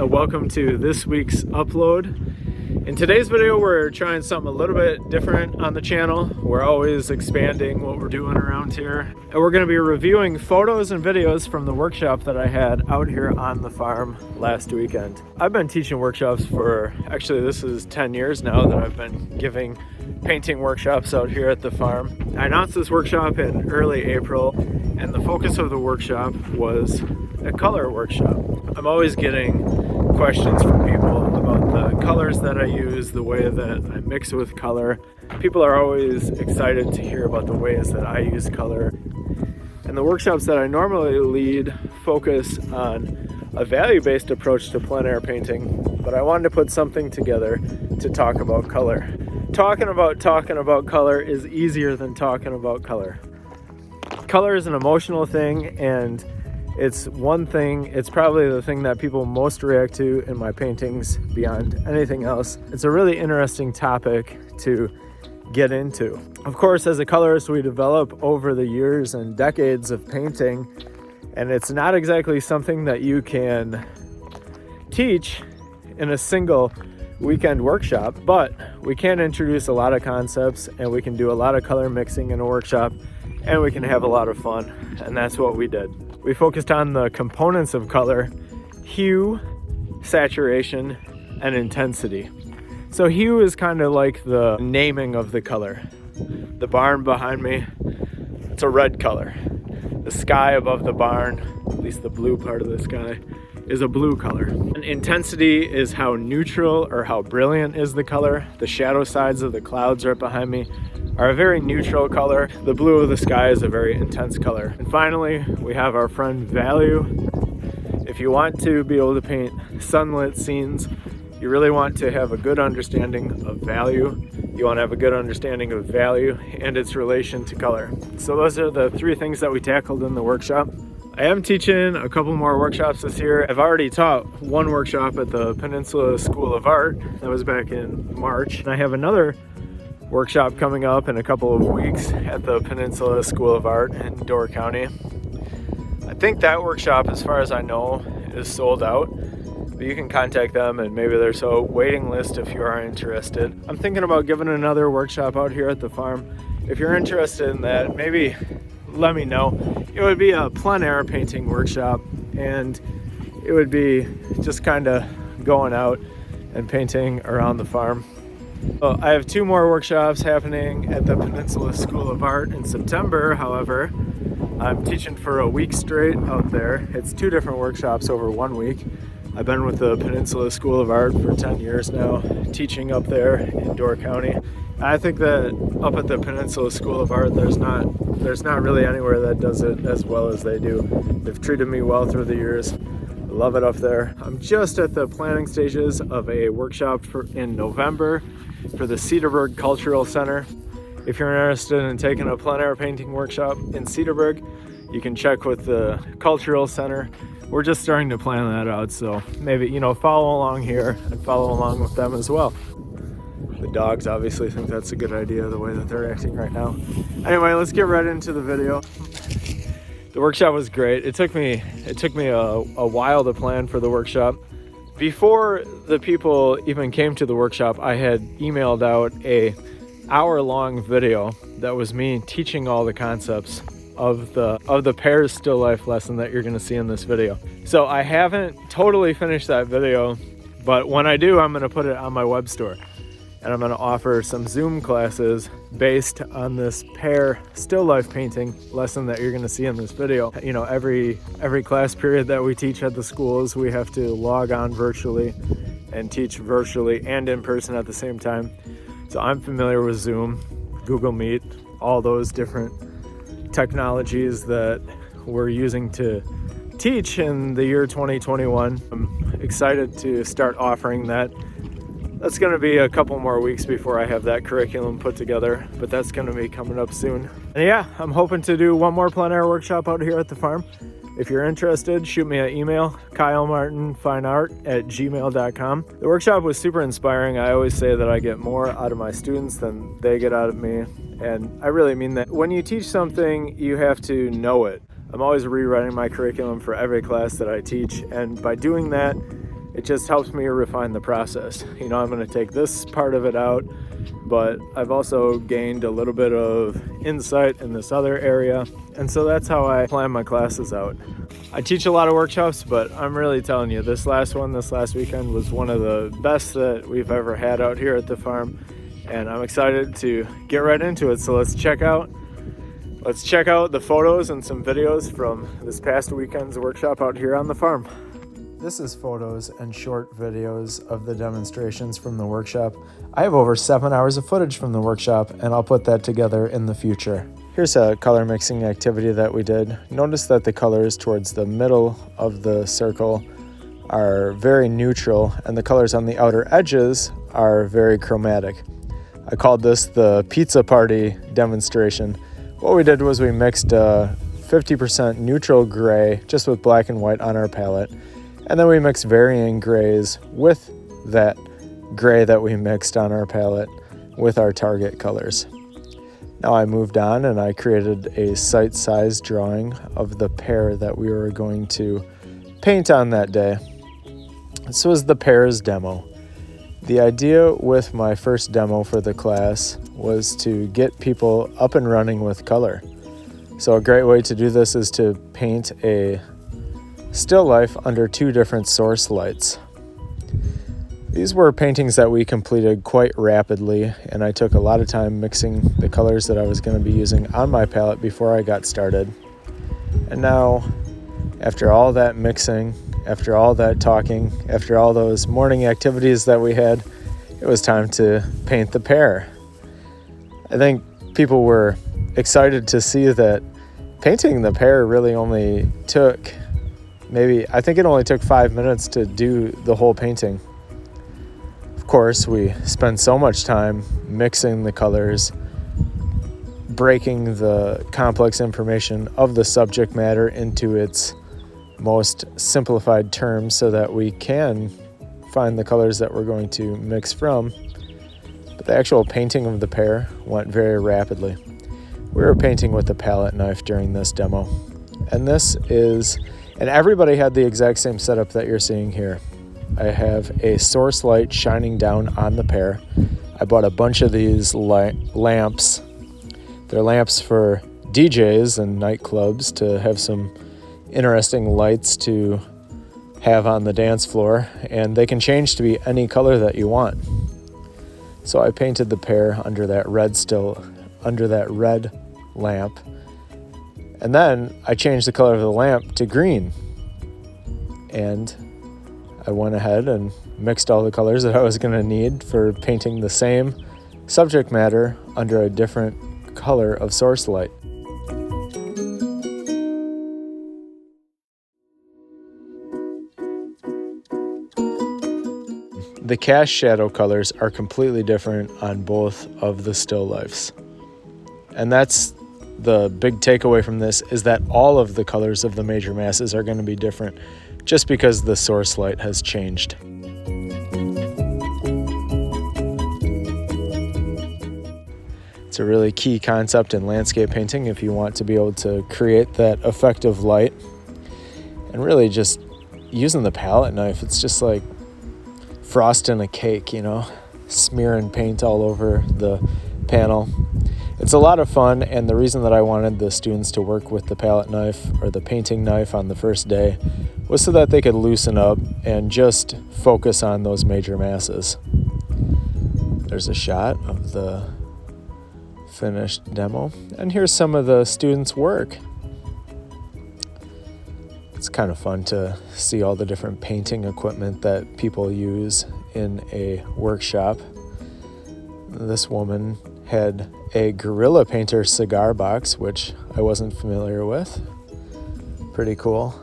welcome to this week's upload. In today's video, we're trying something a little bit different on the channel. We're always expanding what we're doing around here. And we're going to be reviewing photos and videos from the workshop that I had out here on the farm last weekend. I've been teaching workshops for, actually this is 10 years now that I've been giving painting workshops out here at the farm. I announced this workshop in early April, and the focus of the workshop was a color workshop. I'm always getting questions from people about the colors that I use, the way that I mix with color. People are always excited to hear about the ways that I use color. And the workshops that I normally lead focus on a value-based approach to plein air painting, but I wanted to put something together to talk about color. Talking about color is easier than talking about color. Color is an emotional thing, and it's probably the thing that people most react to in my paintings beyond anything else. It's a really interesting topic to get into. Of course, as a colorist, we develop over the years and decades of painting, and it's not exactly something that you can teach in a single weekend workshop, but we can introduce a lot of concepts, and we can do a lot of color mixing in a workshop, and we can have a lot of fun, and that's what we did. We focused on the components of color: hue, saturation, and intensity. So hue is kind of like the naming of the color. The barn behind me, it's a red color. The sky above the barn, at least the blue part of the sky, is a blue color. And intensity is how neutral or how brilliant is the color. The shadow sides of the clouds right behind me are a very neutral color. The blue of the sky is a very intense color. And finally, we have our friend value. If you want to be able to paint sunlit scenes, you really want to have a good understanding of value. You want to have a good understanding of value and its relation to color. So those are the three things that we tackled in the workshop. I am teaching a couple more workshops this year. I've already taught one workshop at the Peninsula School of Art. That was back in March. And I have another workshop coming up in a couple of weeks at the Peninsula School of Art in Door County. I think that workshop, as far as I know, is sold out. But you can contact them, and maybe there's a waiting list if you are interested. I'm thinking about giving another workshop out here at the farm. If you're interested in that, maybe let me know. It would be a plein air painting workshop, and it would be just kind of going out and painting around the farm. So I have two more workshops happening at the Peninsula School of Art in September. However, I'm teaching for a week straight out there. It's two different workshops over 1 week. I've been with the Peninsula School of Art for 10 years now, teaching up there in Door County. I think that up at the Peninsula School of Art, there's not really anywhere that does it as well as they do. They've treated me well through the years. I love it up there. I'm just at the planning stages of a workshop in November for the Cedarburg Cultural Center. If you're interested in taking a plein air painting workshop in Cedarburg, you can check with the Cultural Center. We're just starting to plan that out, so maybe, follow along here and follow along with them as well. The dogs obviously think that's a good idea, the way that they're acting right now. Anyway, let's get right into the video. The workshop was great. It took me a while to plan for the workshop. Before the people even came to the workshop, I had emailed out a hour-long video that was me teaching all the concepts of the pairs still life lesson that you're going to see in this video. So I haven't totally finished that video, but when I do, I'm going to put it on my web store. And I'm going to offer some Zoom classes based on this pair still life painting lesson that you're going to see in this video. Every class period that we teach at the schools, we have to log on virtually and teach virtually and in person at the same time. So I'm familiar with Zoom, Google Meet, all those different technologies that we're using to teach in the year 2021. I'm excited to start offering that. That's going to be a couple more weeks before I have that curriculum put together, but that's going to be coming up soon. And yeah, I'm hoping to do one more plein air workshop out here at the farm. If you're interested, shoot me an email, kylemartinfineart@gmail.com. The workshop was super inspiring. I always say that I get more out of my students than they get out of me, and I really mean that. When you teach something, you have to know it. I'm always rewriting my curriculum for every class that I teach, and by doing that, it just helps me refine the process. You know, I'm going to take this part of it out, but I've also gained a little bit of insight in this other area, and so that's how I plan my classes out. I teach a lot of workshops, but I'm really telling you, this last weekend was one of the best that we've ever had out here at the farm, and I'm excited to get right into it. So let's check out the photos and some videos from this past weekend's workshop out here on the farm. This is photos and short videos of the demonstrations from the workshop. I have over 7 hours of footage from the workshop, and I'll put that together in the future. Here's a color mixing activity that we did. Notice that the colors towards the middle of the circle are very neutral, and the colors on the outer edges are very chromatic. I called this the pizza party demonstration. What we did was we mixed 50% neutral gray just with black and white on our palette, and then we mixed varying grays with that gray that we mixed on our palette with our target colors. Now I moved on and I created a site-size drawing of the pear that we were going to paint on that day. This was the pears demo. The idea with my first demo for the class was to get people up and running with color. So a great way to do this is to paint a still life under 2 different source lights. These were paintings that we completed quite rapidly, and I took a lot of time mixing the colors that I was going to be using on my palette before I got started. And now, after all that mixing, after all that talking, after all those morning activities that we had, it was time to paint the pear. I think people were excited to see that painting the pear really only took it only took 5 minutes to do the whole painting. Of course, we spend so much time mixing the colors, breaking the complex information of the subject matter into its most simplified terms so that we can find the colors that we're going to mix from. But the actual painting of the pear went very rapidly. We were painting with a palette knife during this demo. And everybody had the exact same setup that you're seeing here. I have a source light shining down on the pear. I bought a bunch of these lamps. They're lamps for DJs and nightclubs to have some interesting lights to have on the dance floor, and they can change to be any color that you want. So I painted the pear under that red lamp, and then I changed the color of the lamp to green, and I went ahead and mixed all the colors that I was going to need for painting the same subject matter under a different color of source light. The cast shadow colors are completely different on both of the still lifes. And that's the big takeaway from this, is that all of the colors of the major masses are going to be different just because the source light has changed. It's a really key concept in landscape painting if you want to be able to create that effective light. And really just using the palette knife, it's just like frosting a cake, smearing paint all over the panel. It's a lot of fun, and the reason that I wanted the students to work with the palette knife or the painting knife on the first day was so that they could loosen up and just focus on those major masses. There's a shot of the finished demo, and here's some of the students' work. It's kind of fun to see all the different painting equipment that people use in a workshop. This woman had a Gorilla Painter cigar box, which I wasn't familiar with. Pretty cool.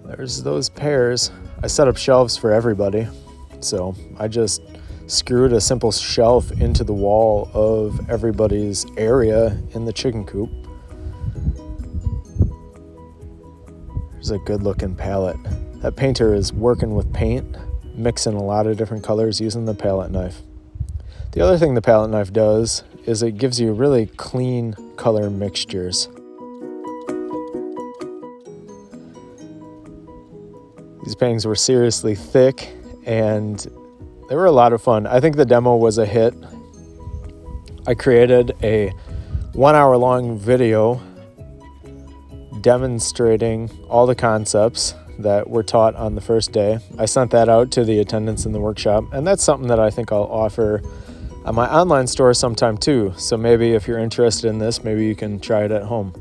There's those pears. I set up shelves for everybody, so I just screwed a simple shelf into the wall of everybody's area in the chicken coop. There's a good looking palette. That painter is working with paint, mixing a lot of different colors using the palette knife. The other thing the palette knife does is it gives you really clean color mixtures. These paintings were seriously thick, and they were a lot of fun. I think the demo was a hit. I created a 1-hour long video demonstrating all the concepts that were taught on the first day. I sent that out to the attendants in the workshop, and that's something that I think I'll offer on my online store sometime too. So maybe if you're interested in this, maybe you can try it at home.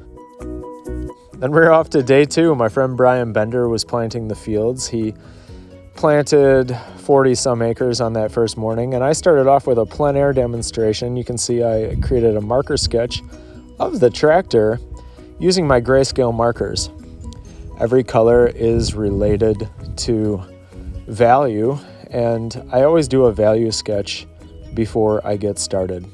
Then we're off to day 2. My friend Brian Bender was planting the fields. He planted 40 some acres on that first morning, and I started off with a plein air demonstration. You can see I created a marker sketch of the tractor using my grayscale markers. Every color is related to value, and I always do a value sketch before I get started.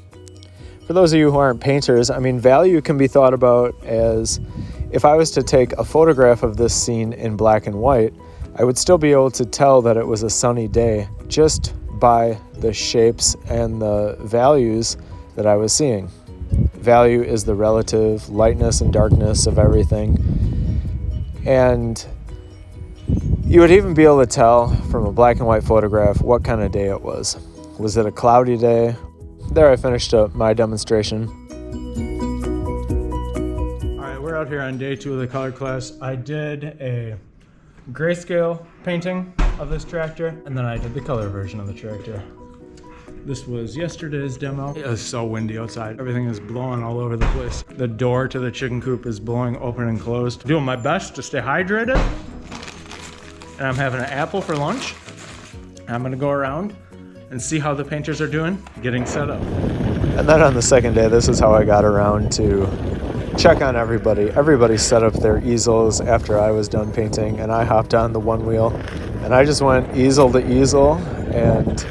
For those of you who aren't painters, I mean, value can be thought about as, if I was to take a photograph of this scene in black and white, I would still be able to tell that it was a sunny day just by the shapes and the values that I was seeing. Value is the relative lightness and darkness of everything. And you would even be able to tell from a black and white photograph what kind of day it was. Was it a cloudy day? There I finished up my demonstration. All right, we're out here on day 2 of the color class. I did a grayscale painting of this tractor, and then I did the color version of the tractor. This was yesterday's demo. It was so windy outside. Everything is blowing all over the place. The door to the chicken coop is blowing open and closed. Doing my best to stay hydrated. And I'm having an apple for lunch. I'm gonna go around and see how the painters are doing, getting set up. And then on the second day, this is how I got around to check on everybody. Everybody set up their easels after I was done painting, and I hopped on the one wheel, and I just went easel to easel and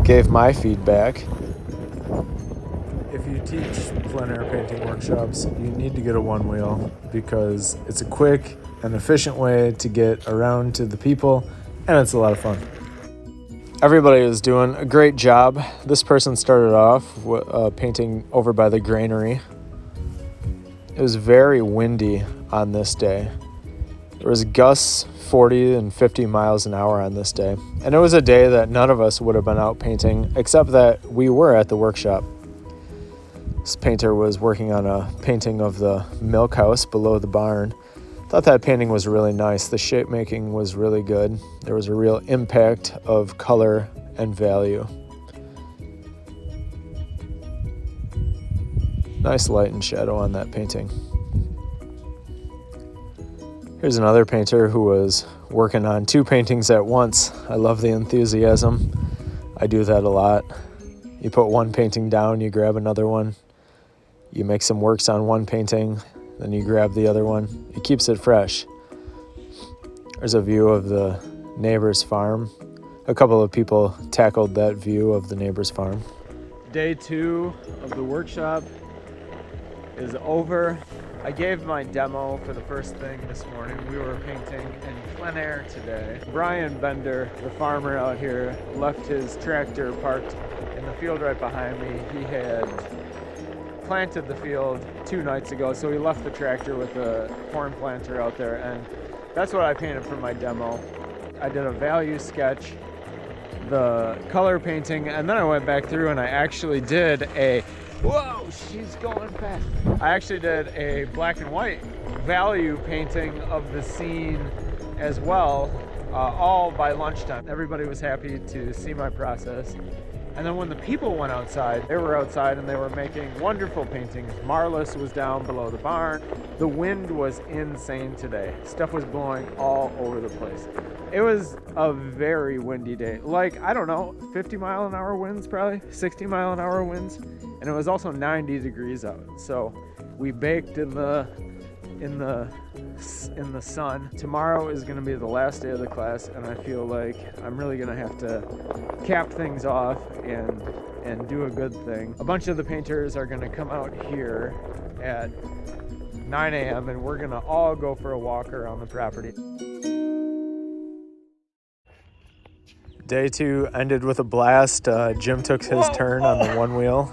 gave my feedback. If you teach plein air painting workshops, you need to get a one wheel because it's a quick and efficient way to get around to the people, and it's a lot of fun. Everybody is doing a great job. This person started off painting over by the granary. It was very windy on this day. There was gusts 40 and 50 miles an hour on this day. And it was a day that none of us would have been out painting, except that we were at the workshop. This painter was working on a painting of the milk house below the barn. Thought that painting was really nice. The shape making was really good. There was a real impact of color and value. Nice light and shadow on that painting. Here's another painter who was working on 2 paintings at once. I love the enthusiasm. I do that a lot. You put one painting down, you grab another one. You make some works on one painting, then you grab the other one. It keeps it fresh. There's a view of the neighbor's farm. A couple of people tackled that view of the neighbor's farm. Day 2 of the workshop is over. I gave my demo for the first thing this morning. We were painting in plein air today. Brian Bender, the farmer out here, left his tractor parked in the field right behind me. He had planted the field 2 nights ago, so he left the tractor with the corn planter out there, and that's what I painted for my demo. I did a value sketch, the color painting, and then I went back through and I actually did a whoa, she's going fast. I actually did a black and white value painting of the scene as well, all by lunchtime. Everybody was happy to see my process. And then when the people went outside, they were outside and they were making wonderful paintings. Marlis was down below the barn. The wind was insane today. Stuff was blowing all over the place. It was a very windy day. Like, I don't know, 50 mile an hour winds probably, 60 mile an hour winds. And it was also 90 degrees out. So we baked in the sun. Tomorrow is going to be the last day of the class, and I feel like I'm really going to have to cap things off and do a good thing. A bunch of the painters are going to come out here at 9 a.m. and we're going to all go for a walk around the property. Day 2 ended with a blast. Jim took his turn on the one wheel.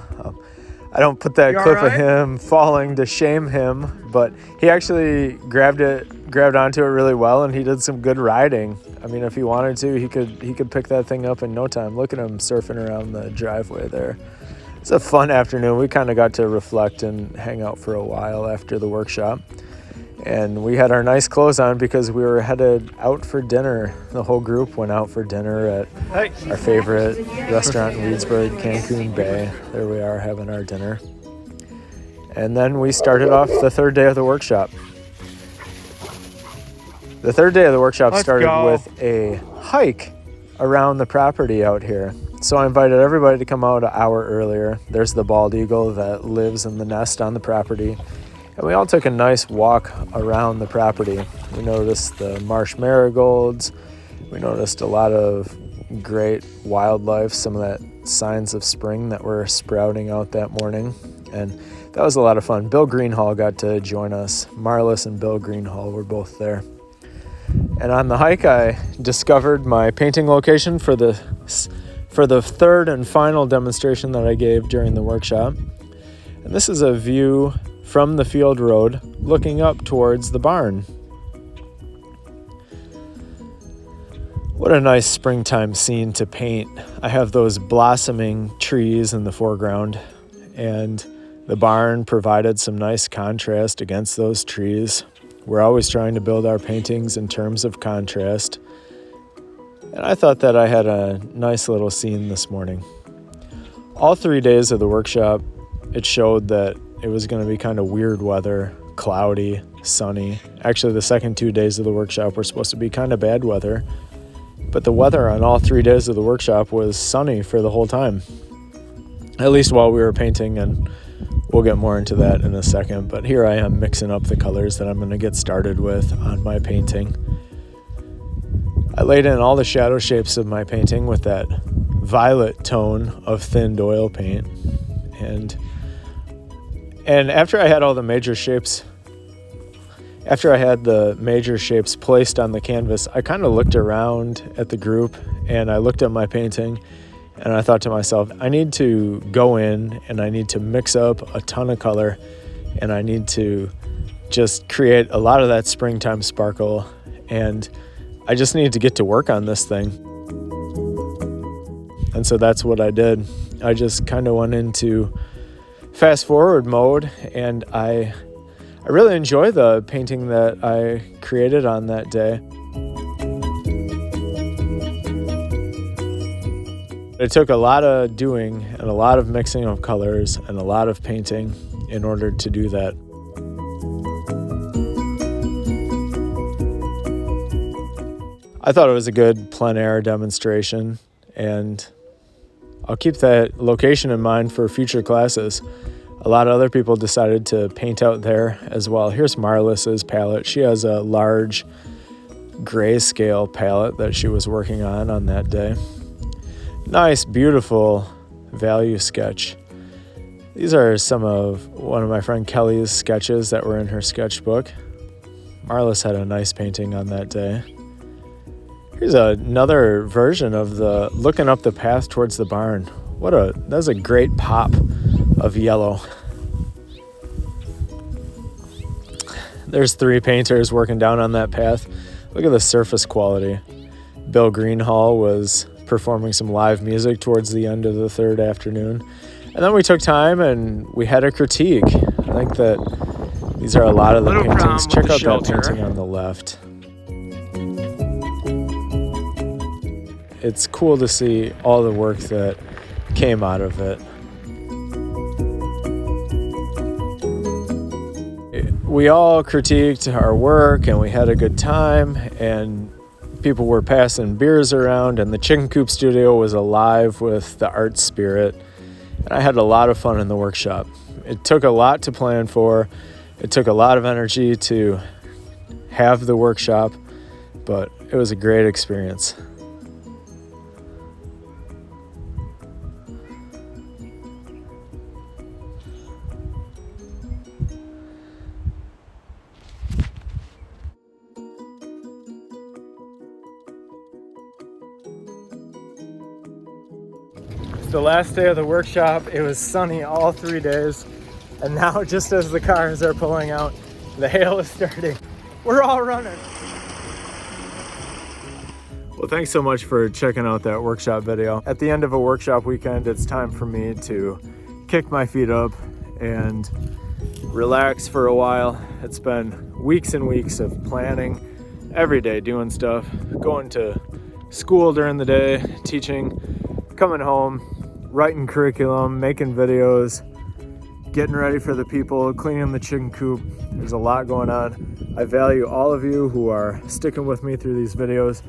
I don't put that clip of him falling to shame him, but he actually grabbed onto it really well, and he did some good riding. I mean, if he wanted to, he could pick that thing up in no time. Look at him surfing around the driveway there. It's a fun afternoon. We kind of got to reflect and hang out for a while after the workshop. And we had our nice clothes on because we were headed out for dinner. The whole group went out for dinner at our favorite restaurant in Reedsburg, Cancun Bay. There we are having our dinner. And then we started off the third day of the workshop. The third day of the workshop started with a hike around the property out here. So I invited everybody to come out an hour earlier. There's the bald eagle that lives in the nest on the property. And we all took a nice walk around the property. We noticed the marsh marigolds. We noticed a lot of great wildlife, some of that signs of spring that were sprouting out that morning. And that was a lot of fun. Bill Greenhall got to join us. Marlis and Bill Greenhall were both there. And on the hike, I discovered my painting location for the third and final demonstration that I gave during the workshop. And this is a view from the field road looking up towards the barn. What a nice springtime scene to paint. I have those blossoming trees in the foreground, and the barn provided some nice contrast against those trees. We're always trying to build our paintings in terms of contrast. And I thought that I had a nice little scene this morning. All 3 days of the workshop, it showed that it was going to be kind of weird weather, cloudy, sunny. Actually, the second 2 days of the workshop were supposed to be kind of bad weather. But the weather on all 3 days of the workshop was sunny for the whole time. At least while we were painting, and we'll get more into that in a second. But here I am mixing up the colors that I'm going to get started with on my painting. I laid in all the shadow shapes of my painting with that violet tone of thinned oil paint. And after I had all the major shapes, after I had the major shapes placed on the canvas, I kind of looked around at the group and I looked at my painting and I thought to myself, I need to go in and I need to mix up a ton of color and I need to just create a lot of that springtime sparkle, and I just needed to get to work on this thing. And so that's what I did. I just kind of went into fast forward mode, and I really enjoy the painting that I created on that day. It took a lot of doing and a lot of mixing of colors and a lot of painting in order to do that. I thought it was a good plein air demonstration, and I'll keep that location in mind for future classes. A lot of other people decided to paint out there as well. Here's Marlis's palette. She has a large grayscale palette that she was working on that day. Nice, beautiful value sketch. These are some of one of my friend Kelly's sketches that were in her sketchbook. Marlis had a nice painting on that day. Here's another version of the looking up the path towards the barn. That's a great pop of yellow. There's 3 painters working down on that path. Look at the surface quality. Bill Greenhall was performing some live music towards the end of the third afternoon. And then we took time and we had a critique. I think that these are a lot of the paintings. Check out that painting on the left. It's cool to see all the work that came out of it. We all critiqued our work and we had a good time, and people were passing beers around, and the Chicken Coop studio was alive with the art spirit. And I had a lot of fun in the workshop. It took a lot to plan for. It took a lot of energy to have the workshop, but it was a great experience. The last day of the workshop, it was sunny all 3 days, and now just as the cars are pulling out, the hail is starting. We're all running. thanks so much for checking out that workshop video. At the end of a workshop weekend, it's time for me to kick my feet up and relax for a while. It's been weeks and weeks of planning, every day doing stuff, going to school during the day, teaching, coming home, writing curriculum, making videos, getting ready for the people, cleaning the chicken coop. There's a lot going on. I value all of you who are sticking with me through these videos.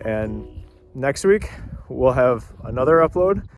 And next week, we'll have another upload.